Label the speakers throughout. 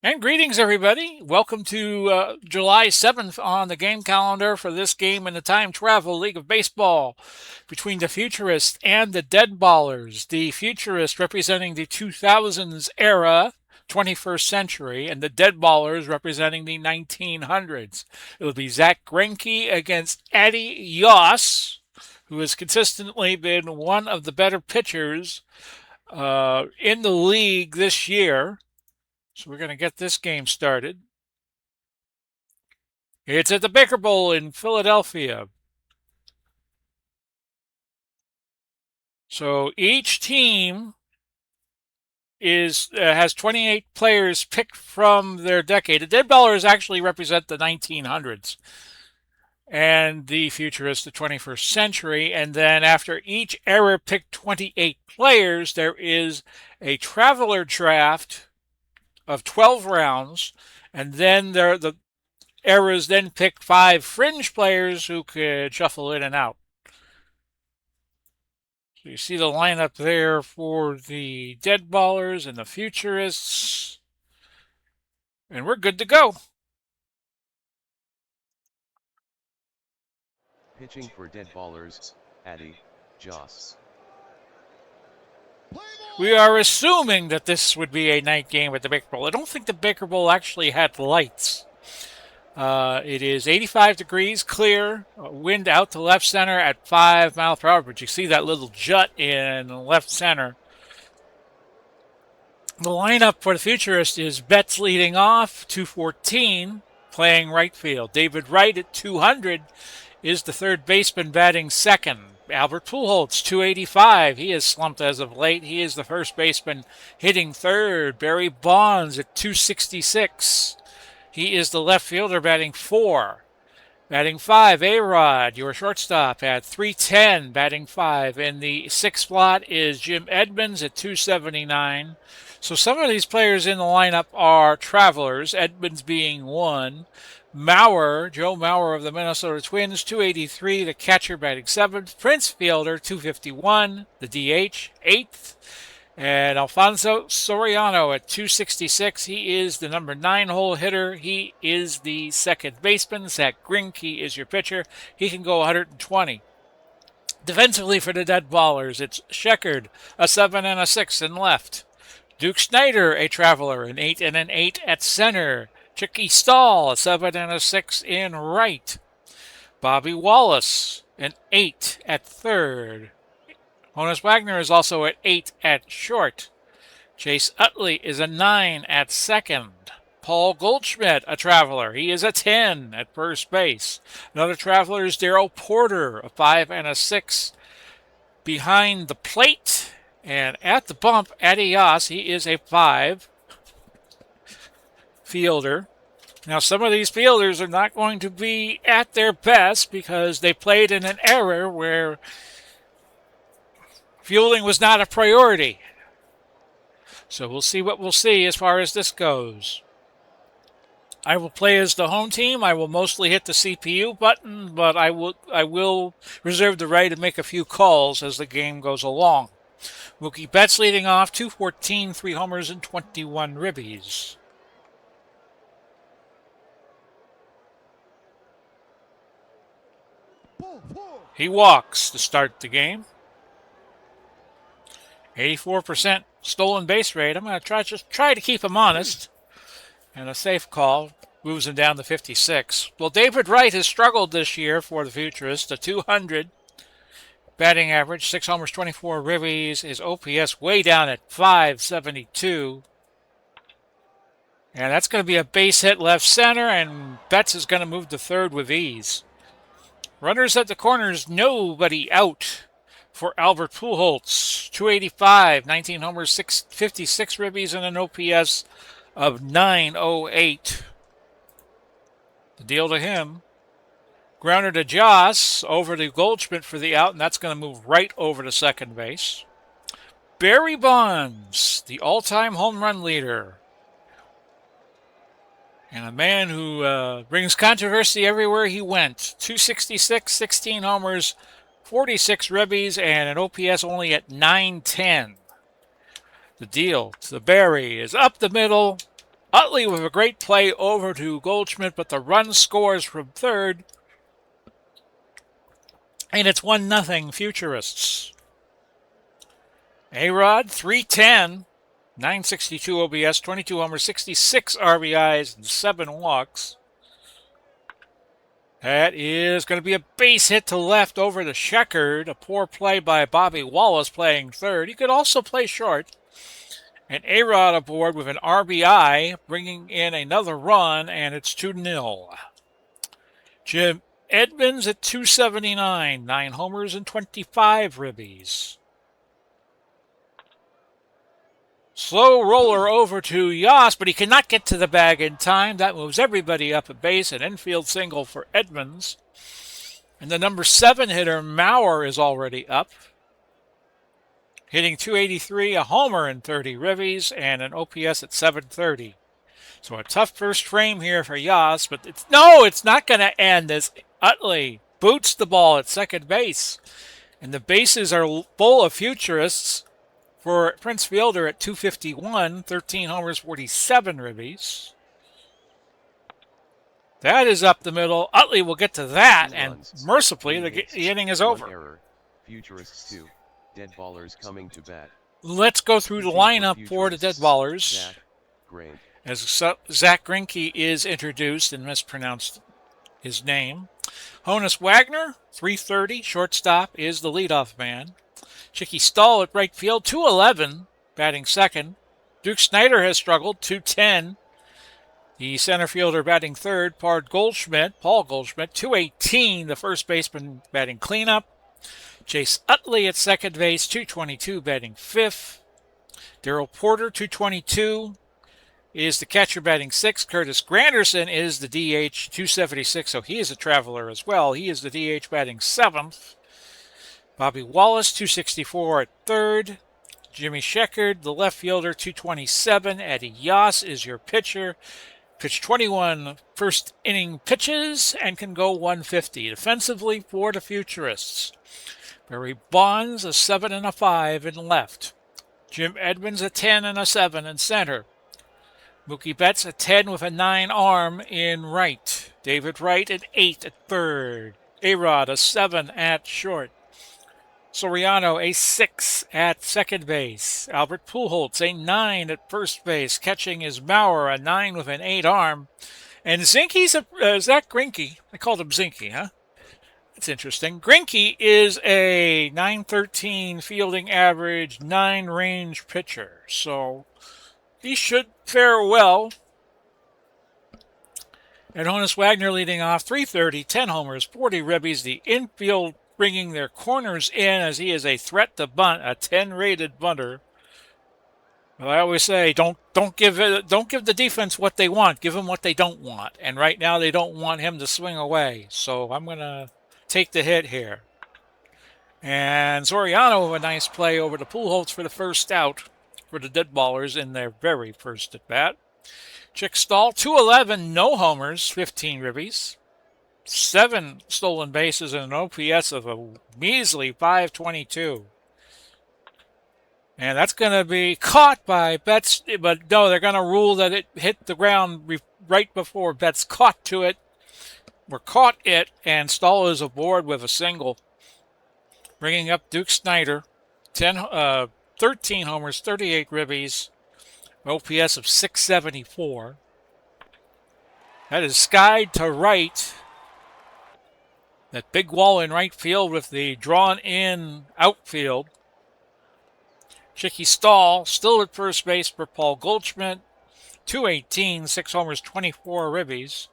Speaker 1: And greetings, everybody. Welcome to July 7th on the game calendar for this game in the Time Travel League of Baseball between the Futurists and the Deadballers. The Futurists representing the 2000s era, 21st century, and the Deadballers representing the 1900s. It'll be Zack Greinke against Addie Joss, who has consistently been one of the better pitchers in the league this year. So we're going to get this game started. It's at the Baker Bowl in Philadelphia. So each team has 28 players picked from their decade. The Deadballers actually represent the 1900s, and the Futurists the 21st century. And then after each era picked 28 players, there is a Traveler draft of 12 rounds, and then the eras then pick 5 fringe players who could shuffle in and out. So you see the lineup there for the Deadballers and the Futurists, and we're good to go.
Speaker 2: Pitching for Deadballers, Addie Joss.
Speaker 1: We are assuming that this would be a night game at the Baker Bowl. I don't think the Baker Bowl actually had lights. It is 85 degrees, clear, wind out to left center at 5 miles per hour, but you see that little jut in left center. The lineup for the Futurist is Betts leading off, 214, playing right field. David Wright at 200 is the third baseman batting second. Albert Pujols, 285. He has slumped as of late. He is the first baseman hitting third. Barry Bonds at 266. He is the left fielder batting 4. Batting 5, A-Rod, your shortstop at 310, batting 5. In the 6th slot is Jim Edmonds at 279. So some of these players in the lineup are travelers, Edmonds being one. Joe Mauer of the Minnesota Twins, 283, the catcher batting 7th. Prince Fielder, 251, the DH, 8th. And Alfonso Soriano at 266. He is the number 9 hole hitter. He is the second baseman. Zack Greinke is your pitcher. He can go 120. Defensively for the Deadballers, it's Sheckard, a 7 and a 6 in left. Duke Snyder, a traveler, an 8 and an 8 at center. Chicky Stahl, a 7 and a 6 in right. Bobby Wallace, an 8 at third. Honus Wagner is also at 8 at short. Chase Utley is a 9 at second. Paul Goldschmidt, a traveler. He is a 10 at first base. Another traveler is Darrell Porter, a 5 and a 6 behind the plate. And at the bump, Addie Joss, he is a 5 fielder. Now, some of these fielders are not going to be at their best because they played in an era where fielding was not a priority. So we'll see what we'll see as far as this goes. I will play as the home team. I will mostly hit the CPU button, but I will reserve the right to make a few calls as the game goes along. Mookie Betts leading off, 214, 3 homers and 21 ribbies. He walks to start the game. 84% stolen base rate. I'm going to try to keep him honest. And a safe call moves him down to 56. Well, David Wright has struggled this year for the Futurists. A 200 batting average, 6 homers, 24 ribbies. His OPS way down at 572. And that's going to be a base hit left center, and Betts is going to move to third with ease. Runners at the corners, nobody out for Albert Pujols. 285, 19 homers, 56 ribbies, and an OPS of 908. The deal to him. Grounder to Joss, over to Goldschmidt for the out, and that's going to move right over to second base. Barry Bonds, the all-time home run leader. And a man who brings controversy everywhere he went. 266, 16 homers, 46 ribbies, and an OPS only at 910. The deal to Barry is up the middle. Utley with a great play over to Goldschmidt, but the run scores from third. And it's 1-0 Futurists. A-Rod, 310, 962 OBS, 22 homers, 66 RBIs, and 7 walks. That is going to be a base hit to left over to Sheckard. A poor play by Bobby Wallace playing third. He could also play short. And A-Rod aboard with an RBI, bringing in another run, and it's 2-0. Jim Edmonds at 279, 9 homers and 25 ribbies. Slow roller over to Joss, but he cannot get to the bag in time. That moves everybody up at base. An infield single for Edmonds. And the number 7 hitter, Maurer, is already up. Hitting 283, a homer and 30 ribbies, and an OPS at 730. So a tough first frame here for Joss, but it's not going to end as Utley boots the ball at second base. And the bases are full of Futurists for Prince Fielder at 251, 13 homers, 47 ribbies. That is up the middle. Utley will get to that, and mercifully, the inning is over.
Speaker 2: Error. Futurists 2. Deadballers coming to bat.
Speaker 1: Let's go through the lineup for the Deadballers.
Speaker 2: Zack Greinke.
Speaker 1: As Zack Greinke is introduced and mispronounced his name. Honus Wagner, 330, shortstop, is the leadoff man. Chicky Stahl at right field, 211, batting second. Duke Snyder has struggled, 210. The center fielder batting third, Paul Goldschmidt, 218, the first baseman batting cleanup. Chase Utley at second base, 222, batting fifth. Darrell Porter, 222, is the catcher batting sixth. Curtis Granderson is the DH, 276, so he is a traveler as well. He is the DH batting seventh. Bobby Wallace, 264 at third. Jimmy Sheckard, the left fielder, 227. Addie Joss is your pitcher. Pitched 21 first inning pitches and can go 150. Defensively for the Futurists, Barry Bonds, a 7 and a 5 in left. Jim Edmonds, a 10 and a 7 in center. Mookie Betts, a 10 with a 9 arm in right. David Wright, an 8 at third. A-Rod, a 7 at short. Soriano, a 6 at second base. Albert Pujols, a 9 at first base. Catching is Maurer, a 9 with an 8 arm. And Zinke's Zack Greinke. I called him Zinke, huh? That's interesting. Greinke is a 913 fielding average, 9 range pitcher. So he should fare well. And Honus Wagner leading off, 330, 10 homers, 40 ribbies. The infield bringing their corners in as he is a threat to bunt, a 10-rated bunter. Well, I always say, don't give the defense what they want. Give them what they don't want. And right now, they don't want him to swing away. So I'm going to take the hit here. And Soriano with a nice play over to Pujols for the first out for the Deadballers in their very first at bat. Chick Stahl, 211, no homers, 15 ribbies. 7 stolen bases and an OPS of a measly 522. And that's going to be caught by Betts, but no, they're going to rule that it hit the ground right before Betts caught it, and Stahl is aboard with a single. Bringing up Duke Snyder, 13 homers, 38 ribbies, OPS of 674. That is skied to right. That big wall in right field with the drawn-in outfield. Chicky Stahl still at first base for Paul Goldschmidt. 218, 6 homers, 24 ribbies.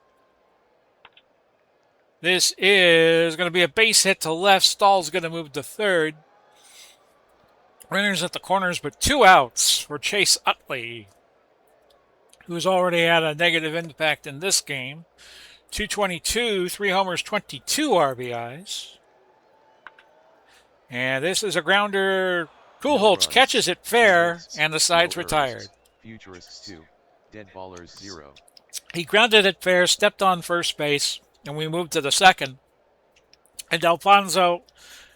Speaker 1: This is going to be a base hit to left. Stahl's going to move to third. Runners at the corners, but 2 outs for Chase Utley, who's already had a negative impact in this game. 222, 3 homers, 22 RBIs. And this is a grounder. Pujols catches it fair, and the side's retired.
Speaker 2: Futurists 2, Deadballers 0.
Speaker 1: He grounded it fair, stepped on first base, and we moved to the second. And Alfonso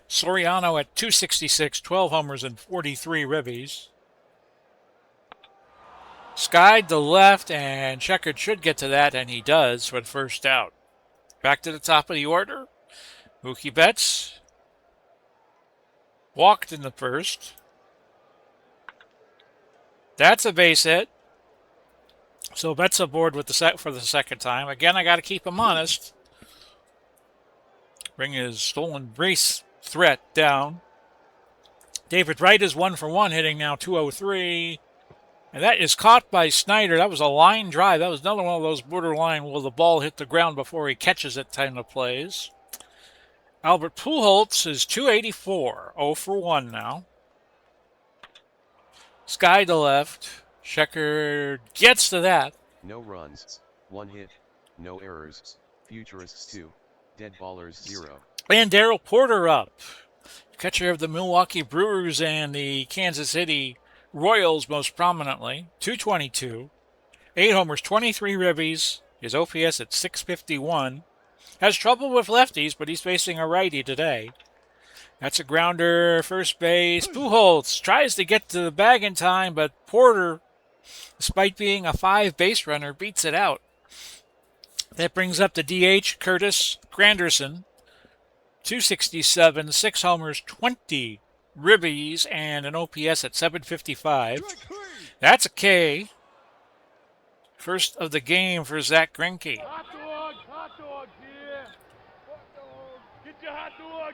Speaker 1: Soriano at 266, 12 homers and 43 ribbies. Skied to left, and Checkered should get to that, and he does with first out. Back to the top of the order. Mookie Betts walked in the first. That's a base hit. So Betts aboard with for the second time. Again, I got to keep him honest. Bring his stolen base threat down. David Wright is 1 for 1, hitting now 203. And that is caught by Snyder. That was a line drive. That was another one of those borderline will the ball hit the ground before he catches it kind of plays. Albert Pujols is 284, 0 for 1 now. Sky to left. Checker gets to that.
Speaker 2: No runs, 1 hit, no errors. Futurists 2, Deadballers 0.
Speaker 1: And Darrell Porter up. Catcher of the Milwaukee Brewers and the Kansas City Royals most prominently. 222. 8 homers, 23 ribbies. His OPS at 651. Has trouble with lefties, but he's facing a righty today. That's a grounder, first base. Pujols tries to get to the bag in time, but Porter, despite being a 5 base runner, beats it out. That brings up the DH, Curtis Granderson. 267, 6 homers, 20 ribbies, and an OPS at 755. That's a K. First of the game for Zack Greinke.
Speaker 3: Hot dog, here. Hot dog. Get your hot dog.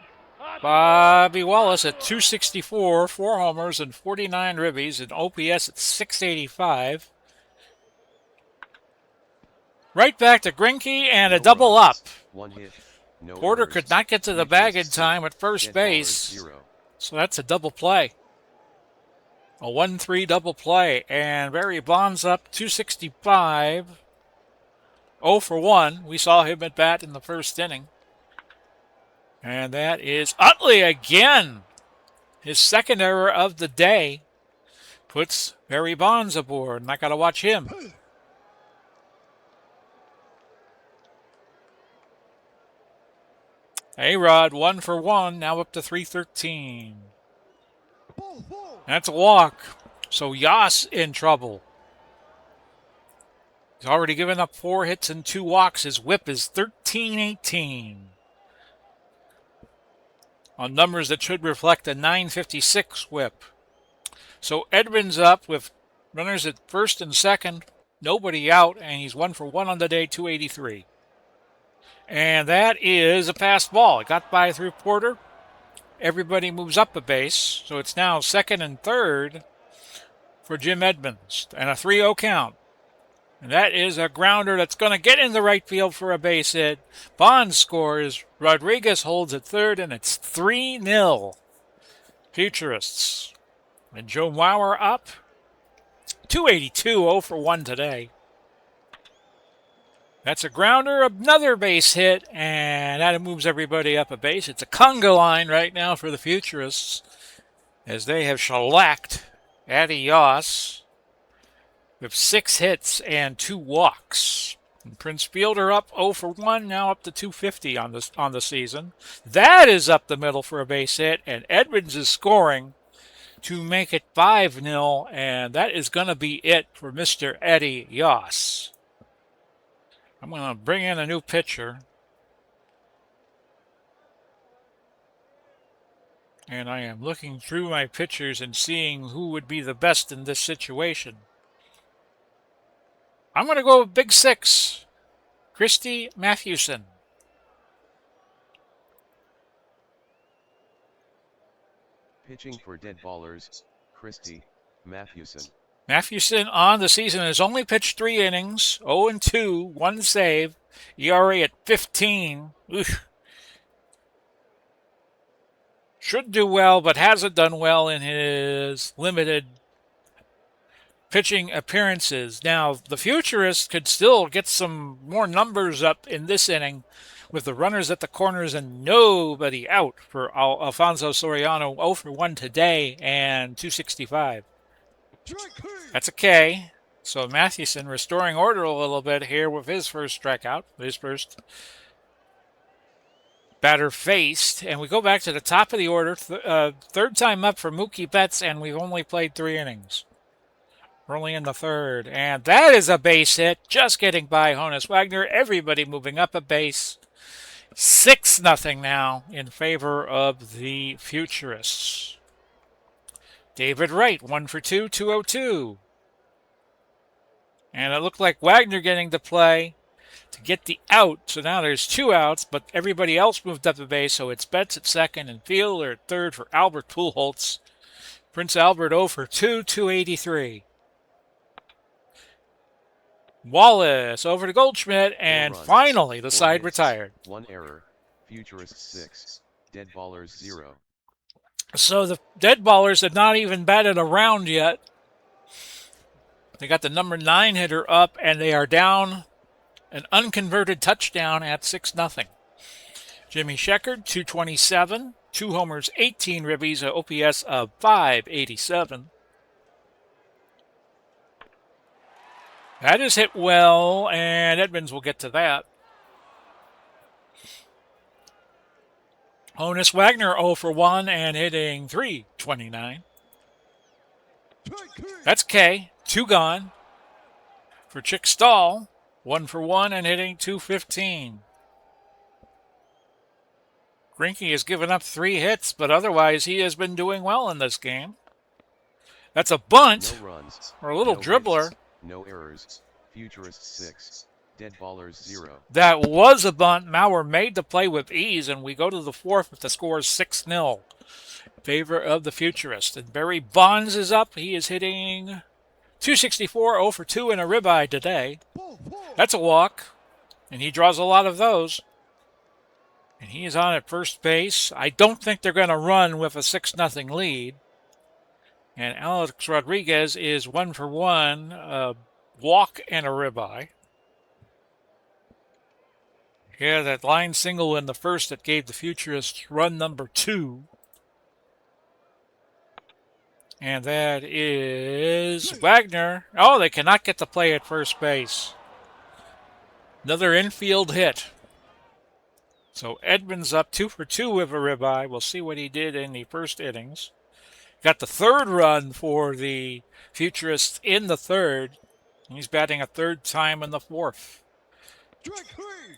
Speaker 1: Bobby Wallace at 264, 4 homers and 49 ribbies, and OPS at 685. Right back to Greinke and a double up.
Speaker 2: 1 hit, no
Speaker 1: Porter
Speaker 2: errors.
Speaker 1: could not get to the bag in time at first base,
Speaker 2: 0.
Speaker 1: so that's a double play. A 1-3 double play, and Barry Bonds up 265, 0 for 1. We saw him at bat in the first inning. And that is Utley again. His second error of the day puts Barry Bonds aboard, and I got to watch him. A-Rod 1 for 1, now up to 313. That's a walk. So Joss in trouble. He's already given up 4 hits and 2 walks. His whip is 13-18. On numbers that should reflect a 956 whip. So Edmonds up with runners at first and second. Nobody out, and he's 1 for 1 on the day, 283. And that is a passed ball. It got by through Porter. Everybody moves up a base, so it's now second and third for Jim Edmonds. And a 3-0 count. And that is a grounder that's going to get in the right field for a base hit. Bonds scores. Rodriguez holds at third, and it's 3-0. Futurists. And Joe Mauer up. 282, 0 for 1 today. That's a grounder, another base hit, and that moves everybody up a base. It's a conga line right now for the Futurists as they have shellacked Addie Joss with 6 hits and 2 walks. And Prince Fielder up 0 for 1, now up to 250 on the season. That is up the middle for a base hit, and Edmonds is scoring to make it 5-0, and that is going to be it for Mr. Addie Joss. I'm going to bring in a new pitcher. And I am looking through my pitchers and seeing who would be the best in this situation. I'm going to go with Big 6, Christy Mathewson.
Speaker 2: Pitching for Deadballers, Christy Mathewson.
Speaker 1: Mathewson on the season has only pitched 3 innings, 0-2, 1 save, ERA at 15. Oof. Should do well, but hasn't done well in his limited pitching appearances. Now, the Futurists could still get some more numbers up in this inning with the runners at the corners and nobody out for Alfonso Soriano, 0 for 1 today and 265. That's a K. So Mathewson restoring order a little bit here with his first strikeout, his first batter faced. And we go back to the top of the order. Third time up for Mookie Betts, and we've only played 3 innings. early in the third. And that is a base hit, just getting by Honus Wagner. Everybody moving up a base. 6-0 now in favor of the Futurists. David Wright, 1 for 2, 202. And it looked like Wagner getting to play to get the out. So now there's 2 outs, but everybody else moved up the base. So it's Betts at second and Fielder at third for Albert Pujols. Prince Albert 0 for 2, 283. Wallace over to Goldschmidt, and finally the side retired.
Speaker 2: 1 error. Futurists 6. Deadballers 0.
Speaker 1: So the Deadballers had not even batted around yet. They got the number 9 hitter up, and they are down an unconverted touchdown at 6-0. Jimmy Sheckard, 227, 2 homers, 18 ribbies, an OPS of 587. That is hit well, and Edmonds will get to that. Honus Wagner 0 for 1 and hitting .329. That's K. 2 gone. For Chick Stahl, 1 for 1 and hitting .215. Greinke has given up 3 hits, but otherwise he has been doing well in this game. That's a bunt.
Speaker 2: No runs.
Speaker 1: Or a little dribbler.
Speaker 2: Hits, no errors. Futurists 6. Deadballers 0.
Speaker 1: That was a bunt. Maurer made the play with ease, and we go to the fourth with the score 6-0 in favor of the Futurists. And Barry Bonds is up. He is hitting .264, 0 for 2 and a ribeye today. That's a walk, and he draws a lot of those. And he is on at first base. I don't think they're going to run with a 6-0 lead. And Alex Rodriguez is 1 for 1, a walk and a ribeye. Yeah, that line single in the first that gave the Futurists run number 2. And that is Wagner. Oh, they cannot get the play at first base. Another infield hit. So Edmonds up 2 for 2 with a ribeye. We'll see what he did in the first innings. Got the third run for the Futurists in the third. He's batting a third time in the fourth.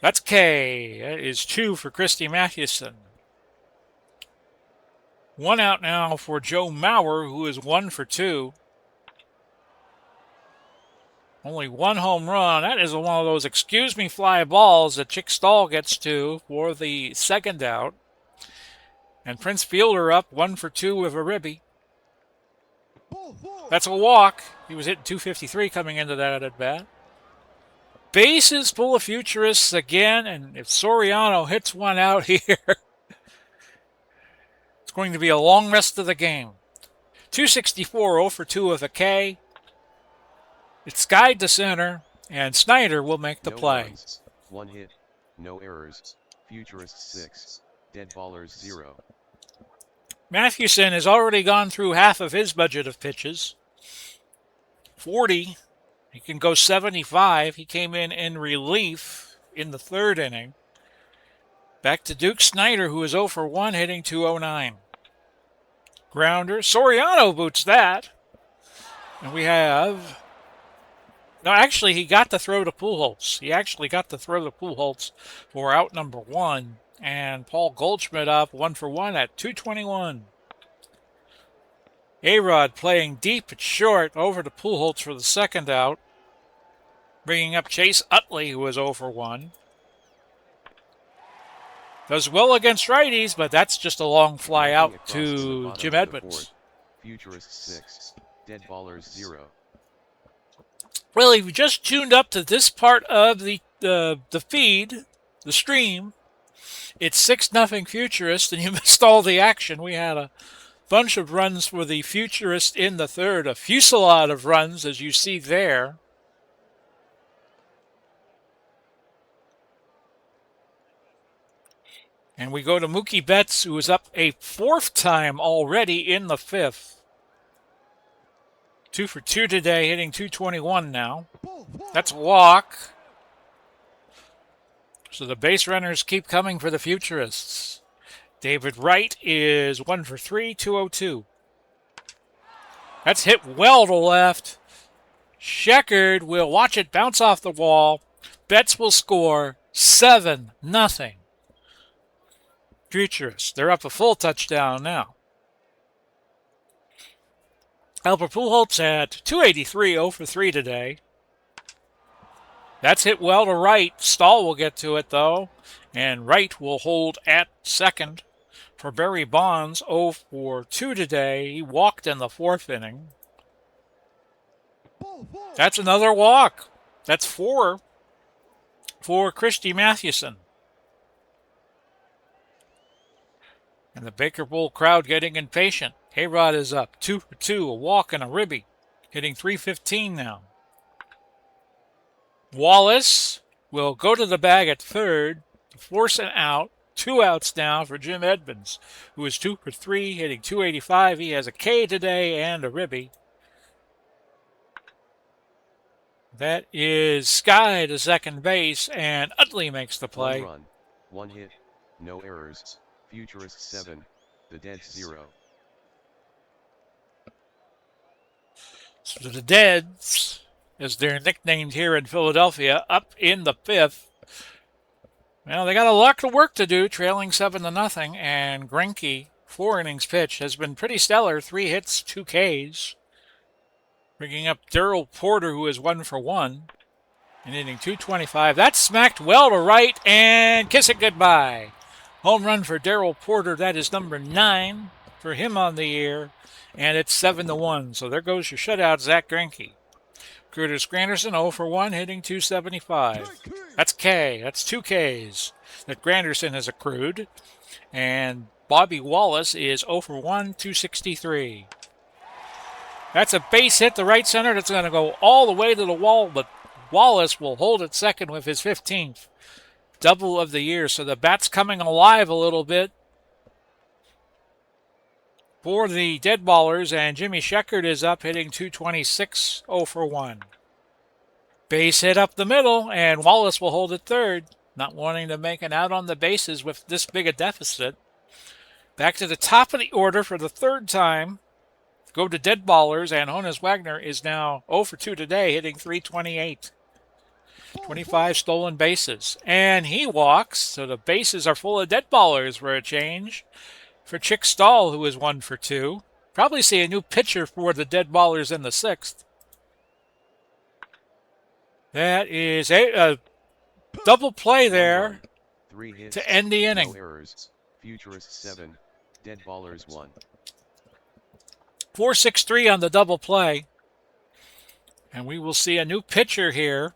Speaker 1: That's K. That is 2 for Christy Mathewson. 1 out now for Joe Mauer, who is 1 for 2. Only 1 home run. That is one of those excuse me fly balls that Chick Stahl gets to for the second out. And Prince Fielder up 1 for 2 with a ribby. That's a walk. He was hitting .253 coming into that at bat. Bases full of Futurists again, and if Soriano hits one out here, it's going to be a long rest of the game. .264, 0 for 2 with a K. It's skied to center, and Snyder will make the play.
Speaker 2: Runs, 1 hit, no errors. Futurists 6. Deadballers 0.
Speaker 1: Mathewson has already gone through half of his budget of pitches. 40. He can go 75. He came in relief in the third inning. Back to Duke Snyder, who is 0 for 1, hitting .209. Grounder. Soriano boots that. And we have... No, actually, he got the throw to Pujols. He actually got the throw to Pujols for out number 1. And Paul Goldschmidt up 1 for 1 at .221. A-Rod playing deep at short over to Pujols for the second out. Bringing up Chase Utley, who is 0 for 1. Does well against righties, but that's just a long fly out to Jim Edmonds.
Speaker 2: Futurists 6. Deadballers 0.
Speaker 1: Well, if you just tuned up to this part of the feed, the stream, it's 6-0 Futurists, and you missed all the action. We had a bunch of runs for the Futurists in the third, a fusillade of runs, as you see there. And we go to Mookie Betts, who is up a 4th time already in the 5th. 2 for 2 today, hitting .221 now. That's a walk. So the base runners keep coming for the Futurists. David Wright is 1 for 3, 202. That's hit well to left. Sheckard will watch it bounce off the wall. Betts will score 7-0. Futurists, they're up a full touchdown now. Albert Pujols at 283, 0 for 3 today. That's hit well to right. Stahl will get to it, though. And Wright will hold at second. For Barry Bonds, 0 for 2 today. He walked in the 4th inning. That's another walk. That's 4 for Christy Mathewson. And the Baker Bowl crowd getting impatient. Hayrod is up 2 for 2, a walk and a ribby. Hitting .315 now. Wallace will go to the bag at third to force an out. 2 outs now for Jim Edmonds, who is 2 for 3, hitting .285. He has a K today and a ribby. That is Sky to second base, and Utley makes the play.
Speaker 2: 1 run, 1 hit, no errors. Futurists 7, the Deads 0.
Speaker 1: So the Deads, as they're nicknamed here in Philadelphia, up in the 5th. Well, they got a lot of work to do, trailing 7-0, and Greinke, 4 innings pitched, has been pretty stellar. 3 hits, 2 Ks. Bringing up Darrell Porter, who is 1 for 1, and hitting .225. That's smacked well to right, and kiss it goodbye. Home run for Darrell Porter. That is number 9 for him on the year, and it's 7-1. So there goes your shutout, Zack Greinke. Curtis Granderson, 0 for 1, hitting .275. That's K. That's 2 Ks that Granderson has accrued. And Bobby Wallace is 0 for 1, .263. That's a base hit to right center that's going to go all the way to the wall, but Wallace will hold it second with his 15th double of the year. So the bat's coming alive a little bit for the Deadballers, and Jimmy Sheckard is up, hitting .226, 0 for 1. Base hit up the middle, and Wallace will hold it third, not wanting to make an out on the bases with this big a deficit. Back to the top of the order for the 3rd time. Go to Deadballers, and Honus Wagner is now 0 for 2 today, hitting .328. 25 stolen bases. And he walks, so the bases are full of Deadballers for a change. For Chick Stahl, who is 1 for 2. Probably see a new pitcher for the Deadballers in the 6th. That is a double play there
Speaker 2: 3 hits,
Speaker 1: to end the inning.
Speaker 2: no errors. Futurists 7, Deadballers 1.
Speaker 1: 4-6-3 on the double play. And we will see a new pitcher here.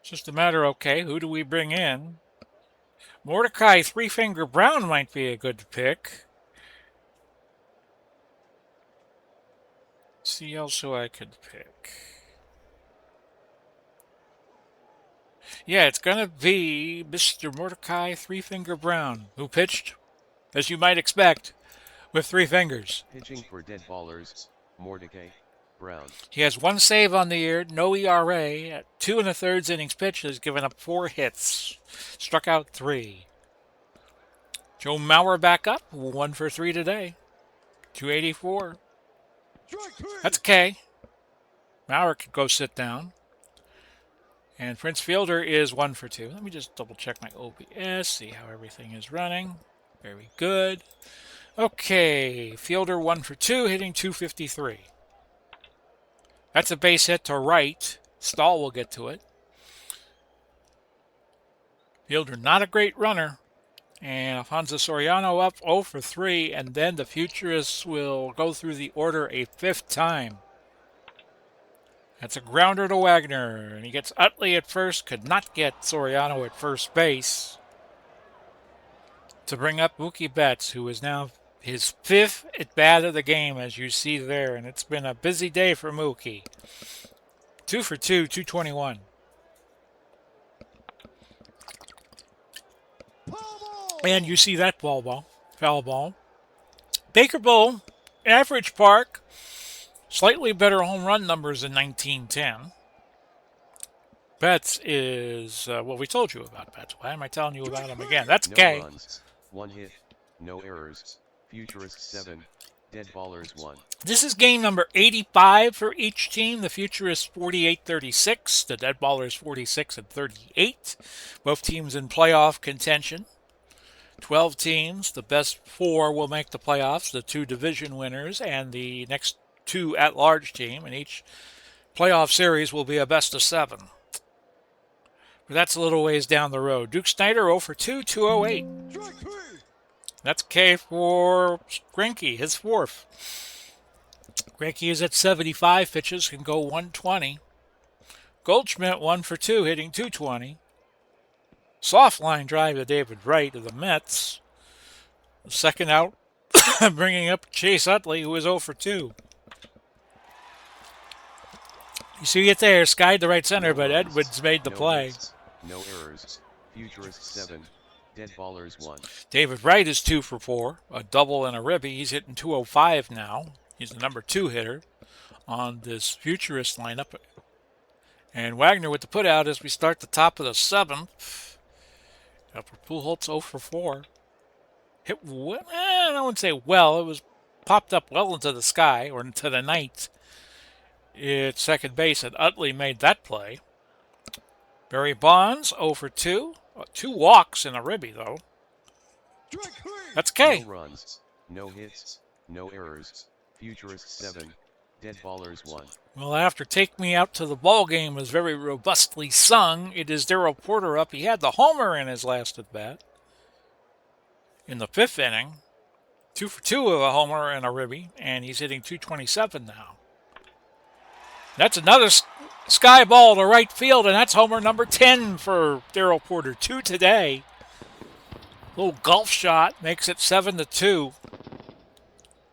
Speaker 1: Just a matter, okay, who do we bring in? Mordecai Three-Finger Brown might be a good pick. Let's see else who I could pick. Yeah, it's going to be Mr. Mordecai Three-Finger Brown, who pitched, as you might expect, with 3 fingers.
Speaker 2: Pitching for Deadballers, Mordecai Brown.
Speaker 1: He has 1 save on the year, no ERA. At 2 1/3 innings pitched, has given up 4 hits, struck out 3. Joe Mauer back up, 1 for 3 today, 284. That's K. Mauer can go sit down. And Prince Fielder is 1 for 2. Let me just double check my OPS, see how everything is running. Very good. Okay, Fielder 1 for 2, hitting .253. That's a base hit to right. Stahl will get to it. Fielder not a great runner. And Alfonso Soriano up 0 for 3. And then the Futurists will go through the order a 5th time. That's a grounder to Wagner. And he gets Utley at first. Could not get Soriano at first base. To bring up Mookie Betts, who is now his 5th at-bat of the game, as you see there. And it's been a busy day for Mookie. 2 for 2, 221. And you see that foul ball. Baker Bowl, average park, slightly better home run numbers than 1910. Betts is, well, we told you about Betts. Why am I telling you about him again? That's
Speaker 2: No
Speaker 1: K.
Speaker 2: runs, 1 hit, no errors. Futurists 7, Deadballers 1.
Speaker 1: This is game number 85 for each team. The Futurists 48-36, the Deadballers 46-38. Both teams in playoff contention. 12 teams. The best 4 will make the playoffs, the 2 division winners and the next 2 at-large team. And each playoff series will be a best of 7. But that's a little ways down the road. Duke Snyder 0 for 2, 208. That's K for Greinke, his 4th. Greinke is at 75 pitches, can go 120. Goldschmidt 1 for 2, hitting 220. Soft line drive to David Wright of the Mets. The second out, bringing up Chase Utley, who is 0 for 2. You see it there, skied the right center, but Edwards made the play.
Speaker 2: Hits, no errors. Futurists 7, Deadballers 1.
Speaker 1: David Wright is 2 for 4, a double and a ribby. He's hitting 205 now. He's the number 2 hitter on this Futurist lineup. And Wagner with the putout as we start the top of the 7th. Upper Pujols 0 for 4. Hit well, I wouldn't say well. It was popped up well into the sky or into the night. It's second base, and Utley made that play. Barry Bonds 0 for 2. 2 walks and a ribby, though. That's K.
Speaker 2: No runs, no hits, no errors. Futurists 7, Deadballers 1.
Speaker 1: Well, after Take Me Out to the Ball Game was very robustly sung, it is Darrell Porter up. He had the homer in his last at-bat. In the 5th inning, 2 for 2 of a homer and a ribby, and he's hitting 227 now. That's another sky ball to right field, and that's homer number 10 for Darrell Porter. 2 today. Little golf shot makes it 7-2.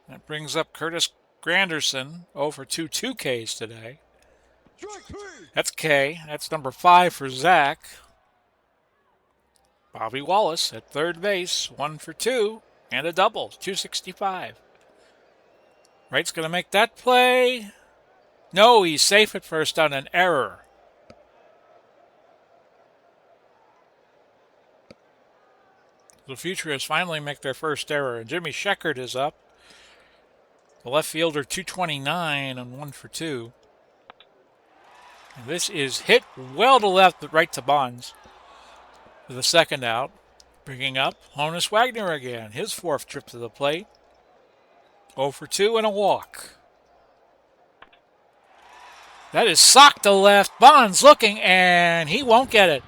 Speaker 1: That brings up Curtis Granderson, 0 for 2 2Ks today. That's K. That's number 5 for Zach. Bobby Wallace at third base, 1 for 2, and a double, 265. Wright's going to make that play. No, he's safe at first on an error. The Futurists finally make their first error, and Jimmy Sheckard is up. The left fielder, 229 and 1 for 2. And this is hit well to left, but right to Bonds for the second out. Bringing up Honus Wagner again, his 4th trip to the plate. 0 for 2 and a walk. That is socked to left. Bonds looking, and he won't get it.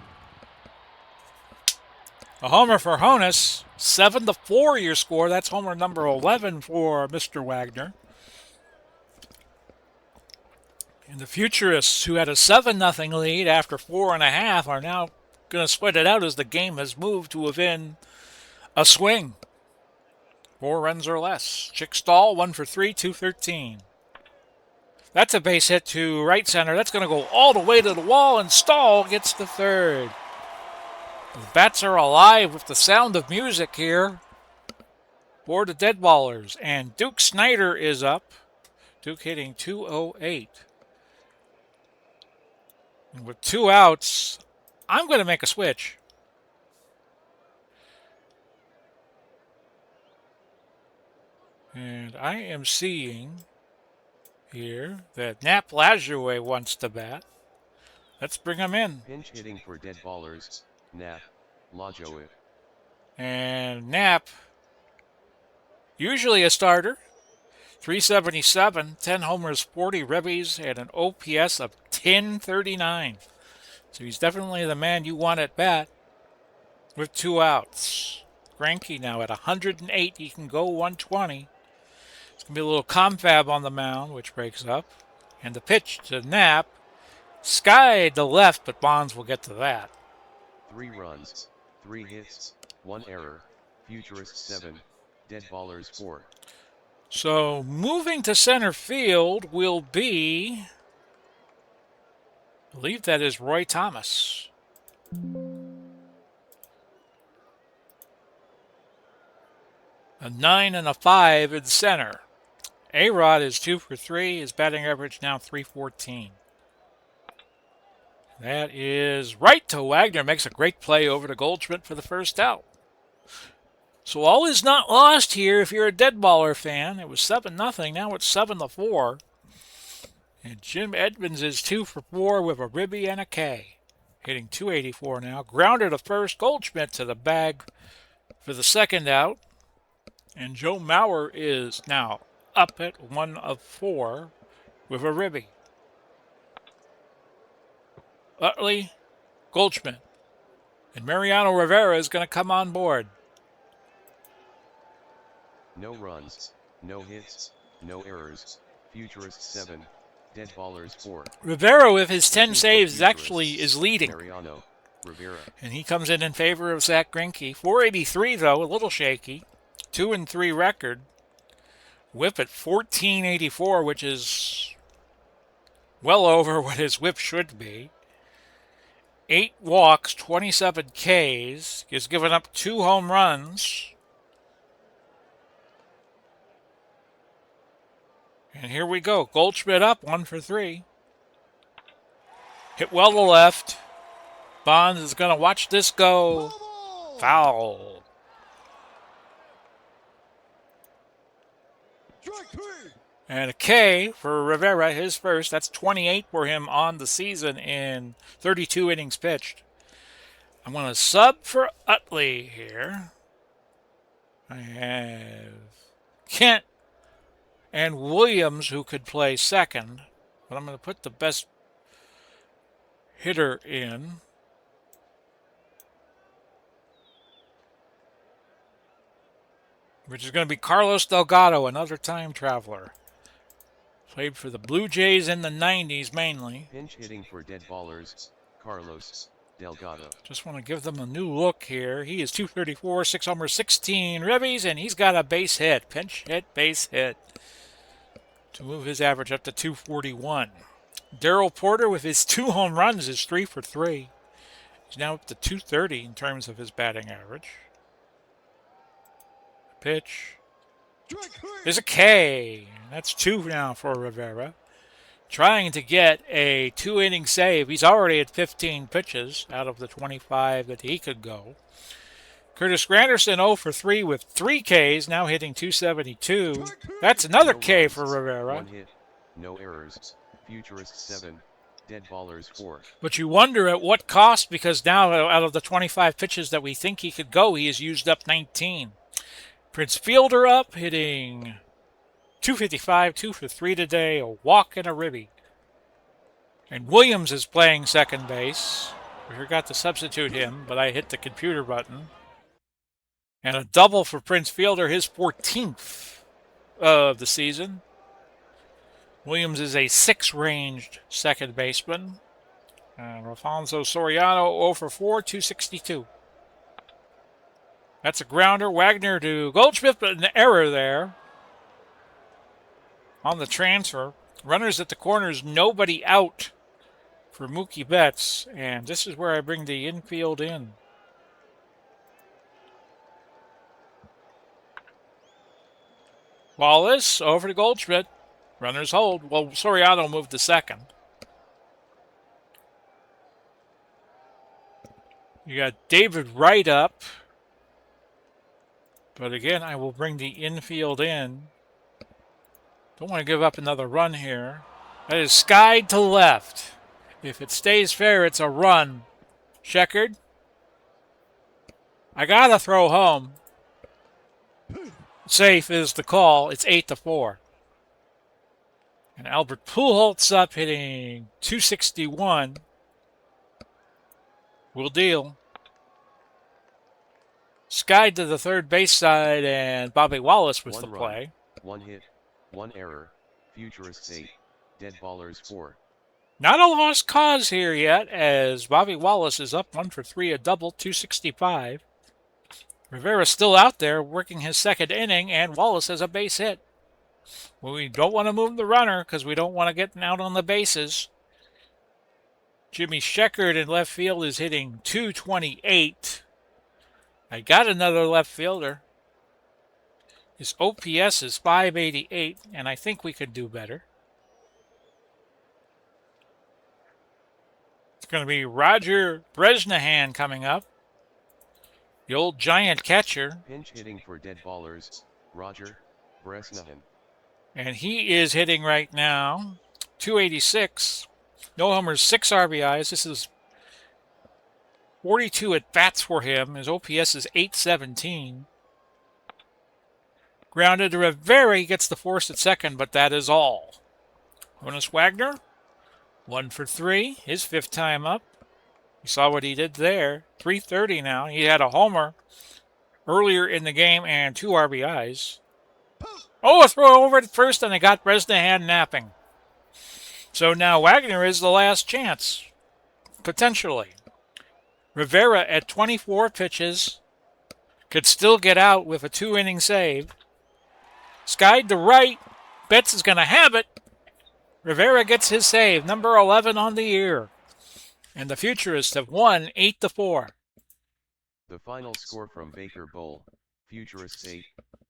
Speaker 1: A homer for Honus. 7-4 your score. That's homer number 11 for Mr. Wagner. And the Futurists, who had a 7-0 lead after 4.5, are now going to sweat it out as the game has moved to within a swing. 4 runs or less. Chick Stahl, 1 for 3, 213. That's a base hit to right center. That's going to go all the way to the wall, and Stahl gets the third. The bats are alive with the sound of music here for the Deadballers. And Duke Snyder is up. Duke hitting 208. And with 2 outs, I'm going to make a switch. And I am seeing here that Nap Lajoie wants to bat. Let's bring him in.
Speaker 2: Pinch hitting for Deadballers, Nap Lajoie.
Speaker 1: And Nap, usually a starter, 377, 10 homers, 40 ribbies, and an OPS of 1039. So he's definitely the man you want at bat with 2 outs. Greinke now at 108. He can go 120. It's going to be a little confab on the mound, which breaks up. And the pitch to Nap, skied to left, but Bonds will get to that.
Speaker 2: 3 runs, 3 hits, 1 error. Futurists 7, Deadballers 4.
Speaker 1: So moving to center field will be, I believe that is Roy Thomas. A 9 and a 5 in center. A-Rod is 2 for 3. His batting average now 314. That is right to Wagner. Makes a great play over to Goldschmidt for the first out. So all is not lost here if you're a Deadballer fan. It was 7-0. Now it's 7-4. And Jim Edmonds is 2 for 4 with a ribby and a K. Hitting .284 now. Grounded to first. Goldschmidt to the bag for the second out. And Joe Mauer is now up at 1 of 4 with a ribby. Utley, Goldschmidt. And Mariano Rivera is going to come on board.
Speaker 2: No runs, no hits, no errors. Futurists 7, Deadballers 4.
Speaker 1: Rivera with his 10
Speaker 2: Pitching for
Speaker 1: saves actually
Speaker 2: Futurists,
Speaker 1: is leading.
Speaker 2: Mariano Rivera.
Speaker 1: And he comes in favor of Zack Greinke. 483 though, a little shaky. 2-3 record. Whip at 1484, which is well over what his whip should be. 8 walks, 27 Ks. He's given up 2 home runs. And here we go. Goldschmidt up, 1 for 3. Hit well to left. Bonds is going to watch this go. Foul. And a K for Rivera, his first. That's 28 for him on the season in 32 innings pitched. I'm going to sub for Utley here. I have Kent and Williams who could play second. But I'm going to put the best hitter in. Which is going to be Carlos Delgado, another time traveler. Played for the Blue Jays in the 90s mainly.
Speaker 2: Pinch hitting for Deadballers, Carlos Delgado.
Speaker 1: Just want to give them a new look here. He is 234, 6 homers, 16 ribbies, and he's got a base hit. Pinch hit, base hit. To move his average up to 241. Darrell Porter with his 2 home runs is 3 for 3. He's now up to 230 in terms of his batting average. Pitch. There's a K. That's 2 now for Rivera. Trying to get a 2-inning save. He's already at 15 pitches out of the 25 that he could go. Curtis Granderson 0 for 3 with 3 Ks, now hitting .272. That's another K for Rivera.
Speaker 2: 1 hit, no errors. Futurists 7, Deadballers 4.
Speaker 1: But you wonder at what cost, because now out of the 25 pitches that we think he could go, he has used up 19. Prince Fielder up, hitting .255, 2 for 3 today, a walk and a ribby. And Williams is playing second base. I forgot to substitute him, but I hit the computer button. And a double for Prince Fielder, his 14th of the season. Williams is a 6-ranged second baseman. And Alfonso Soriano 0 for 4, 262. That's a grounder. Wagner to Goldschmidt, but an error there on the transfer. Runners at the corners, nobody out for Mookie Betts. And this is where I bring the infield in. Wallace over to Goldschmidt. Runners hold. Well, Soriano moved to second. You got David Wright up. But again, I will bring the infield in. Don't want to give up another run here. That is skied to left. If it stays fair, it's a run. Sheckard. I got to throw home. Safe is the call. It's 8-4. And Albert Pujols up, hitting .261. Will deal. Skied to the third base side, and Bobby Wallace was
Speaker 2: 1
Speaker 1: the
Speaker 2: run,
Speaker 1: play.
Speaker 2: 1 hit, 1 error. Futurists 8, Deadballers 4.
Speaker 1: Not a lost cause here yet, as Bobby Wallace is up 1 for 3, a double, .265. Rivera's still out there working his second inning, and Wallace has a base hit. Well, we don't want to move the runner because we don't want to get out on the bases. Jimmy Sheckard in left field is hitting .228. I got another left fielder. His OPS is .588, and I think we could do better. It's going to be Roger Bresnahan coming up. The old giant catcher.
Speaker 2: Pinch hitting for Deadballers, Roger Bresnahan.
Speaker 1: And he is hitting right now 286. No homers, 6 RBIs. This is 42 at bats for him. His OPS is 817. Grounded to Rivera. He gets the force at second, but that is all. Honus Wagner, 1 for 3. His 5th time up. You saw what he did there. 330 now. He had a homer earlier in the game and 2 RBIs. Oh, a throw over at first, and they got Bresnahan napping. So now Wagner is the last chance, potentially. Rivera at 24 pitches could still get out with a 2-inning save. Skied to right. Betts is going to have it. Rivera gets his save, number 11 on the year. And the Futurists have won 8-4.
Speaker 2: The final score from Baker Bowl, Futurists 8,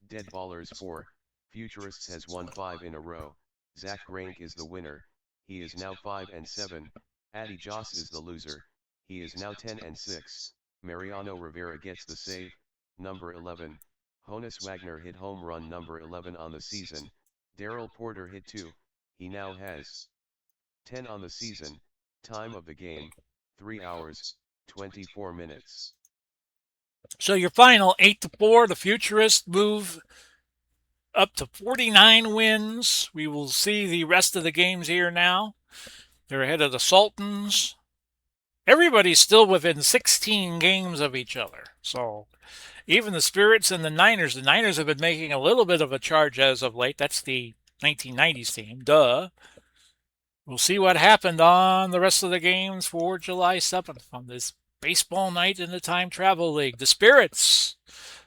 Speaker 2: Deadballers 4. Futurists has won 5 in a row. Zack Greinke is the winner. He is now 5-7. Addie Joss is the loser. He is now 10-6. Mariano Rivera gets the save, number 11. Honus Wagner hit home run number 11 on the season. Darrell Porter hit 2. He now has 10 on the season. Time of the game, 3 hours, 24 minutes.
Speaker 1: So your final 8-4, the Futurists move up to 49 wins. We will see the rest of the games here now. They're ahead of the Sultans. Everybody's still within 16 games of each other. So even the Spirits and the Niners have been making a little bit of a charge as of late. That's the 1990s team. Duh. We'll see what happened on the rest of the games for July 7th on this baseball night in the Time Travel League. The Spirits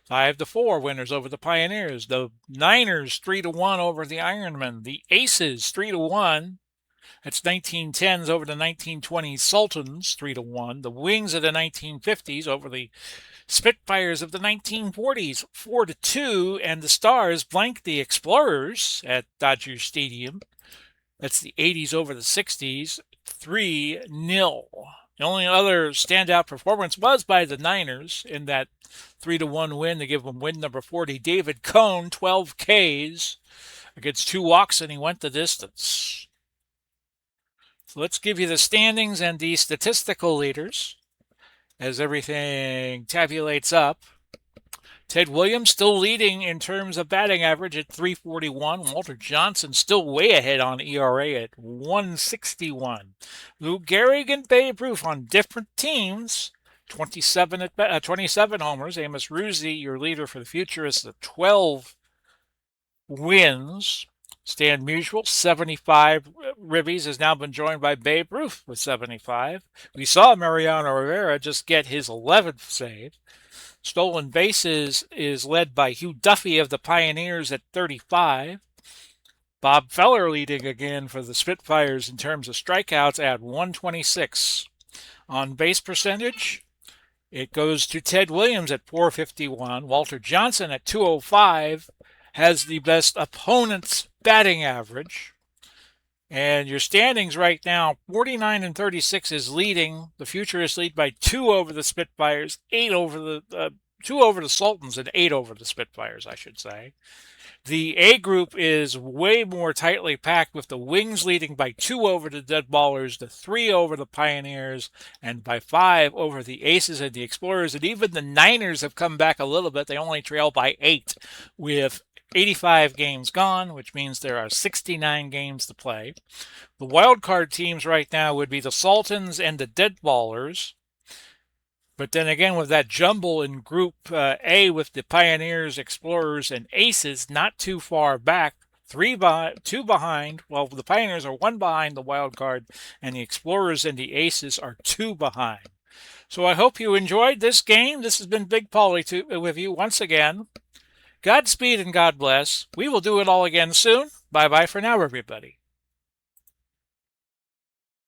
Speaker 1: 5-4 winners over the Pioneers. The Niners 3-1 over the Ironmen. The Aces 3-1. That's 1910s over the 1920s Sultans 3-1. The Wings of the 1950s over the Spitfires of the 1940s 4-2. And the Stars blanked the Explorers at Dodger Stadium. That's the 80s over the 60s 3-0. The only other standout performance was by the Niners in that 3-1 win to give them win number 40. David Cone, 12 Ks against 2 walks, and he went the distance. So let's give you the standings and the statistical leaders as everything tabulates up. Ted Williams still leading in terms of batting average at 341. Walter Johnson still way ahead on ERA at 161. Lou Gehrig and Babe Ruth on different teams. 27 homers. Amos Ruzzi, your leader for the Futurists, at 12 wins. Stan Musial, 75 ribbies, has now been joined by Babe Ruth with 75. We saw Mariano Rivera just get his 11th save. Stolen bases is led by Hugh Duffy of the Pioneers at 35. Bob Feller leading again for the Spitfires in terms of strikeouts at 126. On base percentage, it goes to Ted Williams at 451. Walter Johnson at 205 has the best opponent's batting average. And your standings right now, 49-36 is leading. The Futurists lead by 2 over the Spitfires, 2 over the Sultans, and 8 over the Spitfires, I should say. The A group is way more tightly packed, with the Wings leading by 2 over the Deadballers, the 3 over the Pioneers, and by 5 over the Aces and the Explorers. And even the Niners have come back a little bit. They only trail by 8 with 85 games gone, which means there are 69 games to play. The wild card teams right now would be the Sultans and the Deadballers. But then again, with that jumble in Group A with the Pioneers, Explorers, and Aces, not too far back, 2 behind. Well, the Pioneers are 1 behind the wild card, and the Explorers and the Aces are 2 behind. So I hope you enjoyed this game. This has been Big Paulie with you once again. Godspeed and God bless. We will do it all again soon. Bye-bye for now, everybody.